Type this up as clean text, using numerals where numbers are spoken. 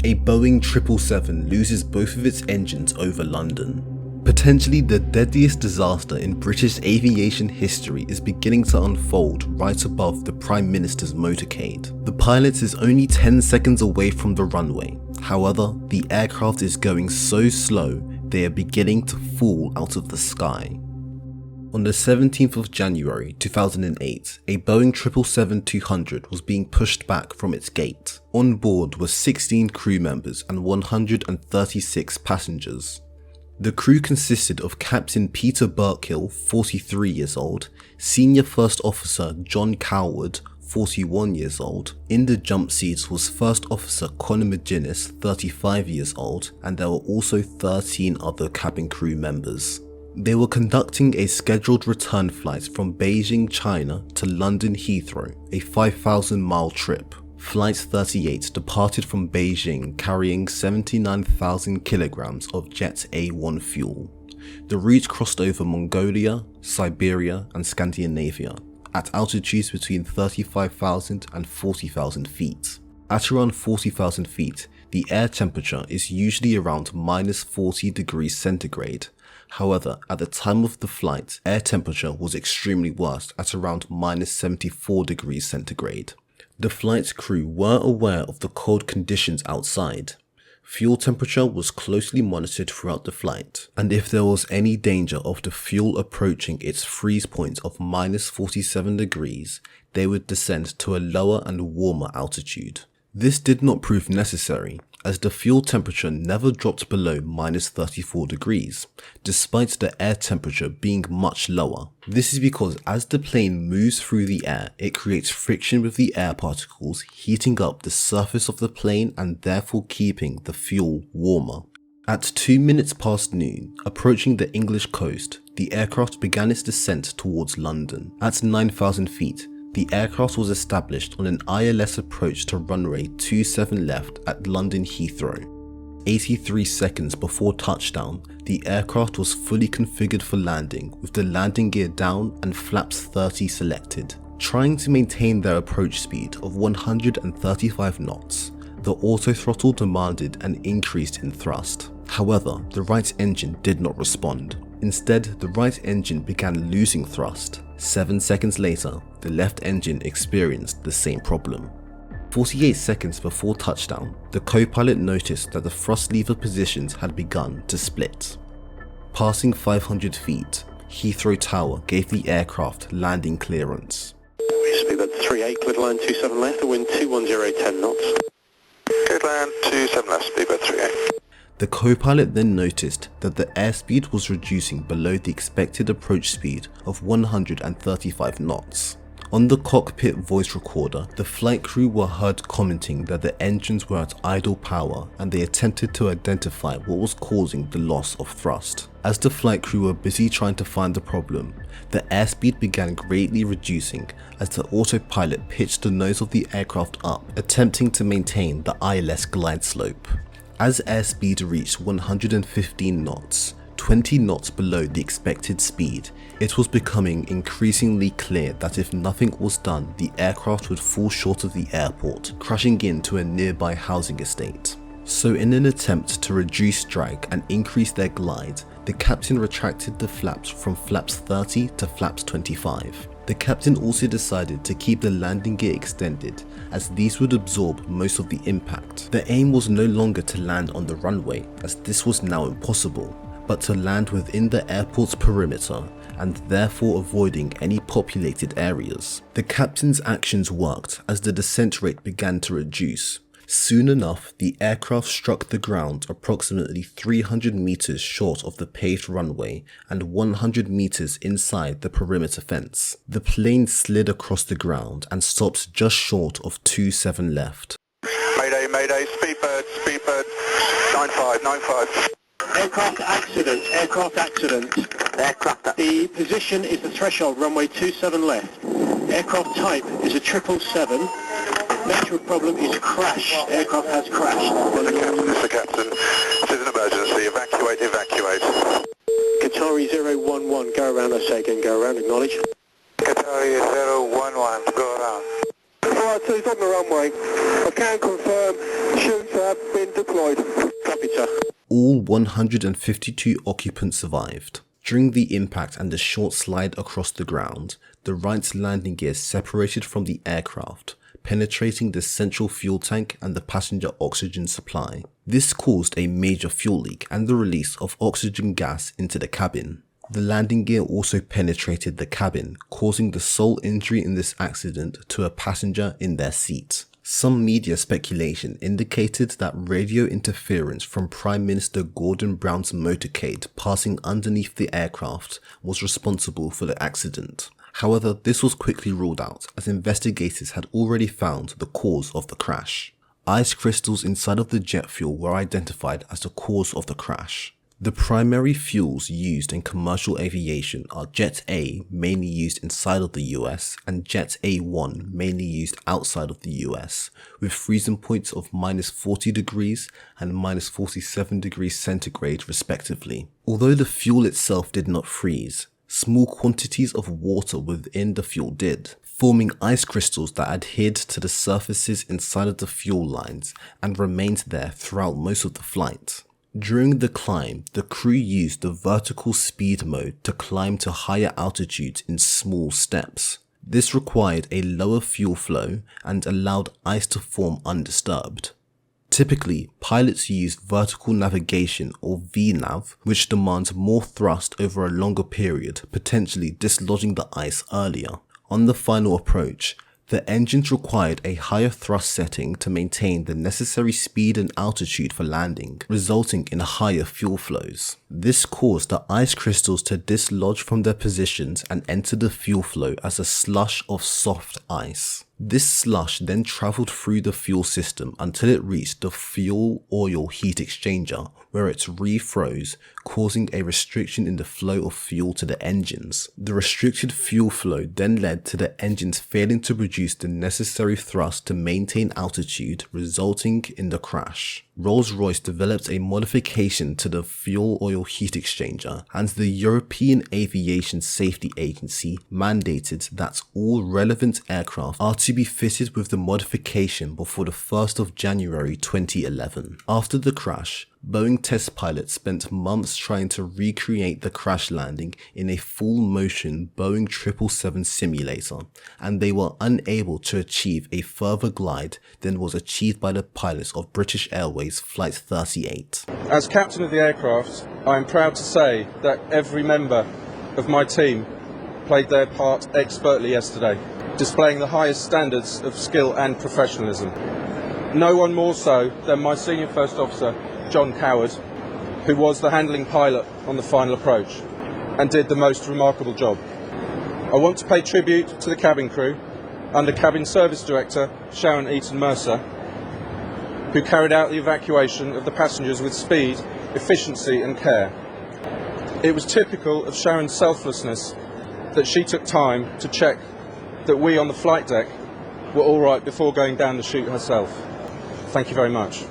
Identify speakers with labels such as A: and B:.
A: A Boeing 777 loses both of its engines over London. Potentially the deadliest disaster in British aviation history is beginning to unfold right above the Prime Minister's motorcade. The pilot is only 10 seconds away from the runway. However, the aircraft is going so slow they are beginning to fall out of the sky. On the 17th of January 2008, a Boeing 777-200 was being pushed back from its gate. On board were 16 crew members and 136 passengers. The crew consisted of Captain Peter Burkill, 43 years old, Senior First Officer John Coward, 41 years old. In the jump seats was First Officer Conor McGuinness, 35 years old, and there were also 13 other cabin crew members. They were conducting a scheduled return flight from Beijing, China to London Heathrow, a 5,000-mile trip. Flight 38 departed from Beijing carrying 79,000 kilograms of Jet A1 fuel. The route crossed over Mongolia, Siberia and Scandinavia at altitudes between 35,000 and 40,000 feet. At around 40,000 feet, the air temperature is usually around -40 degrees centigrade. However, at the time of the flight, air temperature was extremely worse at around -74 degrees centigrade. The flight's crew were aware of the cold conditions outside. Fuel temperature was closely monitored throughout the flight, and if there was any danger of the fuel approaching its freeze point of -47 degrees, they would descend to a lower and warmer altitude. This did not prove necessary, as the fuel temperature never dropped below -34 degrees, despite the air temperature being much lower. This is because as the plane moves through the air, it creates friction with the air particles, heating up the surface of the plane and therefore keeping the fuel warmer. At 2 minutes past noon, approaching the English coast, the aircraft began its descent towards London. At 9,000 feet, the aircraft was established on an ILS approach to runway 27 left at London Heathrow. 83 seconds before touchdown, the aircraft was fully configured for landing with the landing gear down and flaps 30 selected. Trying to maintain their approach speed of 135 knots, the autothrottle demanded an increase in thrust. However, the right engine did not respond. Instead, the right engine began losing thrust. 7 seconds later, the left engine experienced the same problem. 48 seconds before touchdown, the co-pilot noticed that the thrust lever positions had begun to split. Passing 500 feet, Heathrow Tower gave the aircraft landing clearance.
B: Speedbird 38, clear line 27 left, wind 210 knots. Clear line 27 left, speedbird 38.
A: The co-pilot then noticed that the airspeed was reducing below the expected approach speed of 135 knots. On the cockpit voice recorder, the flight crew were heard commenting that the engines were at idle power and they attempted to identify what was causing the loss of thrust. As the flight crew were busy trying to find the problem, the airspeed began greatly reducing as the autopilot pitched the nose of the aircraft up, attempting to maintain the ILS glide slope. As airspeed reached 115 knots, 20 knots below the expected speed, it was becoming increasingly clear that if nothing was done, the aircraft would fall short of the airport, crashing into a nearby housing estate. So in an attempt to reduce drag and increase their glide, the captain retracted the flaps from flaps 30 to flaps 25. The captain also decided to keep the landing gear extended, as these would absorb most of the impact. The aim was no longer to land on the runway, as this was now impossible, but to land within the airport's perimeter and therefore avoiding any populated areas. The captain's actions worked as the descent rate began to reduce. Soon enough, the aircraft struck the ground approximately 300 meters short of the paved runway and 100 meters inside the perimeter fence. The plane slid across the ground and stopped just short of 27 left.
B: Mayday, mayday, speedbird, 95.
C: Aircraft accident, aircraft accident. The position is the threshold, runway 27 left. Aircraft type is a 777. Nature of problem is crash. Aircraft has crashed.
B: This is the captain. This is an emergency. Evacuate.
C: Qatari 011, go around, I say again, go around, acknowledge.
B: Qatari 011, go around.
C: Alright, so he's on the runway. I can confirm shoots have been
B: road. Copy, sir.
A: All 152 occupants survived. During the impact and the short slide across the ground, the right landing gear separated from the aircraft, penetrating the central fuel tank and the passenger oxygen supply. This caused a major fuel leak and the release of oxygen gas into the cabin. The landing gear also penetrated the cabin, causing the sole injury in this accident to a passenger in their seat. Some media speculation indicated that radio interference from Prime Minister Gordon Brown's motorcade passing underneath the aircraft was responsible for the accident. However, this was quickly ruled out as investigators had already found the cause of the crash. Ice crystals inside of the jet fuel were identified as the cause of the crash. The primary fuels used in commercial aviation are Jet A, mainly used inside of the US, and Jet A1, mainly used outside of the US, with freezing points of -40 degrees and -47 degrees centigrade respectively. Although the fuel itself did not freeze, small quantities of water within the fuel did, forming ice crystals that adhered to the surfaces inside of the fuel lines and remained there throughout most of the flight. During the climb, the crew used the vertical speed mode to climb to higher altitudes in small steps. This required a lower fuel flow and allowed ice to form undisturbed. Typically, pilots use vertical navigation or VNAV, which demands more thrust over a longer period, potentially dislodging the ice earlier. On the final approach, the engines required a higher thrust setting to maintain the necessary speed and altitude for landing, resulting in higher fuel flows. This caused the ice crystals to dislodge from their positions and enter the fuel flow as a slush of soft ice. This slush then travelled through the fuel system until it reached the fuel oil heat exchanger, where it refroze, causing a restriction in the flow of fuel to the engines. The restricted fuel flow then led to the engines failing to produce the necessary thrust to maintain altitude, resulting in the crash. Rolls-Royce developed a modification to the fuel oil heat exchanger, and the European Aviation Safety Agency mandated that all relevant aircraft are to be fitted with the modification before the 1st of January 2011. After the crash, Boeing test pilots spent months trying to recreate the crash landing in a full-motion Boeing 777 simulator, and they were unable to achieve a further glide than was achieved by the pilots of British Airways Flight 38.
D: As captain of the aircraft, I am proud to say that every member of my team played their part expertly yesterday, displaying the highest standards of skill and professionalism. No one more so than my senior first officer, John Coward, who was the handling pilot on the final approach and did the most remarkable job. I want to pay tribute to the cabin crew under Cabin Service Director Sharon Eaton Mercer, who carried out the evacuation of the passengers with speed, efficiency and care. It was typical of Sharon's selflessness that she took time to check that we on the flight deck were all right before going down the chute herself. Thank you very much.